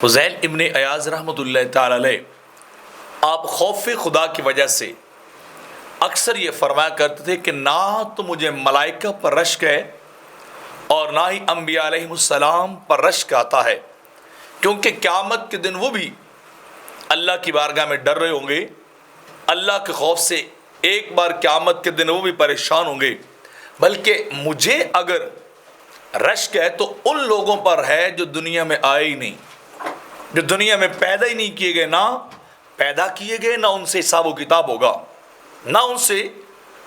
فضیل ابن عیاض رحمۃ اللہ تعالی علیہ آپ خوف خدا کی وجہ سے اکثر یہ فرمایا کرتے تھے کہ نہ تو مجھے ملائکہ پر رشک ہے اور نہ ہی انبیاء علیہم السلام پر رشک آتا ہے، کیونکہ قیامت کے دن وہ بھی اللہ کی بارگاہ میں ڈر رہے ہوں گے، اللہ کے خوف سے ایک بار قیامت کے دن وہ بھی پریشان ہوں گے، بلکہ مجھے اگر رشک ہے تو ان لوگوں پر ہے جو دنیا میں آئے ہی نہیں، جو دنیا میں پیدا ہی نہیں کیے گئے، نہ پیدا کیے گئے، نہ ان سے حساب و کتاب ہوگا، نہ ان سے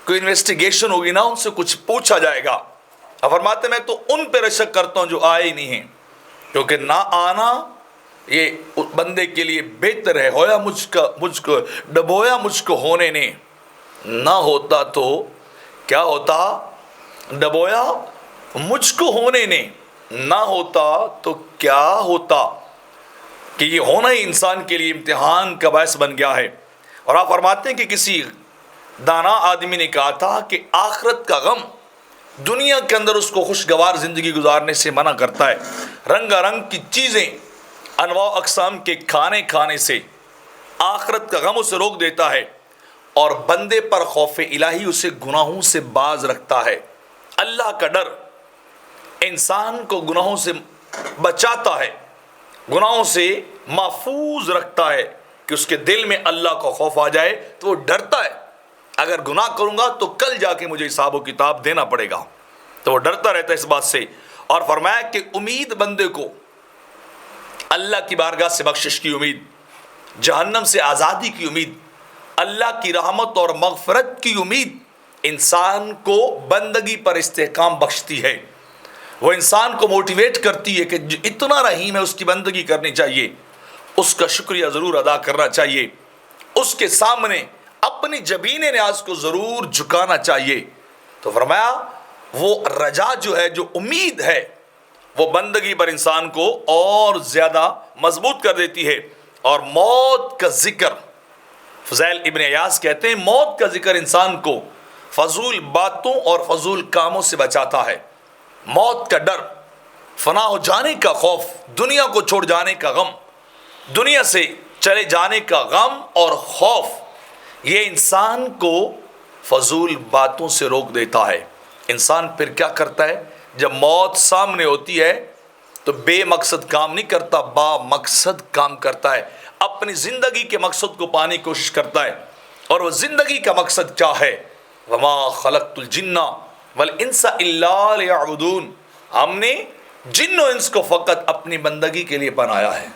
کوئی انویسٹیگیشن ہوگی، نہ ان سے کچھ پوچھا جائے گا۔ اب فرماتے میں تو ان پہ رشک کرتا ہوں جو آئے ہی نہیں ہیں، کیونکہ نہ آنا یہ بندے کے لیے بہتر ہے۔ ہویا مجھ کو ڈبویا مجھ کو ہونے نے، نہ ہوتا تو کیا ہوتا؟ ڈبویا مجھ کو ہونے نے، نہ ہوتا تو کیا ہوتا؟ کہ یہ ہونا ہی انسان کے لیے امتحان کا باعث بن گیا ہے۔ اور آپ فرماتے ہیں کہ کسی دانا آدمی نے کہا تھا کہ آخرت کا غم دنیا کے اندر اس کو خوشگوار زندگی گزارنے سے منع کرتا ہے، رنگا رنگ کی چیزیں، انواع اقسام کے کھانے سے آخرت کا غم اسے روک دیتا ہے، اور بندے پر خوف الہی اسے گناہوں سے باز رکھتا ہے۔ اللہ کا ڈر انسان کو گناہوں سے بچاتا ہے، گناہوں سے محفوظ رکھتا ہے کہ اس کے دل میں اللہ کا خوف آ جائے تو وہ ڈرتا ہے، اگر گناہ کروں گا تو کل جا کے مجھے حساب و کتاب دینا پڑے گا، تو وہ ڈرتا رہتا ہے اس بات سے۔ اور فرمایا کہ امید بندے کو اللہ کی بارگاہ سے بخشش کی امید، جہنم سے آزادی کی امید، اللہ کی رحمت اور مغفرت کی امید انسان کو بندگی پر استحکام بخشتی ہے۔ وہ انسان کو موٹیویٹ کرتی ہے کہ اتنا رحیم ہے، اس کی بندگی کرنی چاہیے، اس کا شکریہ ضرور ادا کرنا چاہیے، اس کے سامنے اپنی جبین نیاز کو ضرور جھکانا چاہیے۔ تو فرمایا وہ رجا جو ہے، جو امید ہے، وہ بندگی پر انسان کو اور زیادہ مضبوط کر دیتی ہے۔ اور موت کا ذکر، فضیل ابن عیاض کہتے ہیں موت کا ذکر انسان کو فضول باتوں اور فضول کاموں سے بچاتا ہے۔ موت کا ڈر، فنا ہو جانے کا خوف، دنیا کو چھوڑ جانے کا غم، دنیا سے چلے جانے کا غم اور خوف، یہ انسان کو فضول باتوں سے روک دیتا ہے۔ انسان پھر کیا کرتا ہے؟ جب موت سامنے ہوتی ہے تو بے مقصد کام نہیں کرتا، با مقصد کام کرتا ہے، اپنی زندگی کے مقصد کو پانے کی کوشش کرتا ہے۔ اور وہ زندگی کا مقصد کیا ہے؟ وما خلقت الجن والانس الا لیعبدون، ہم نے جن و انس کو فقط اپنی بندگی کے لیے بنایا ہے۔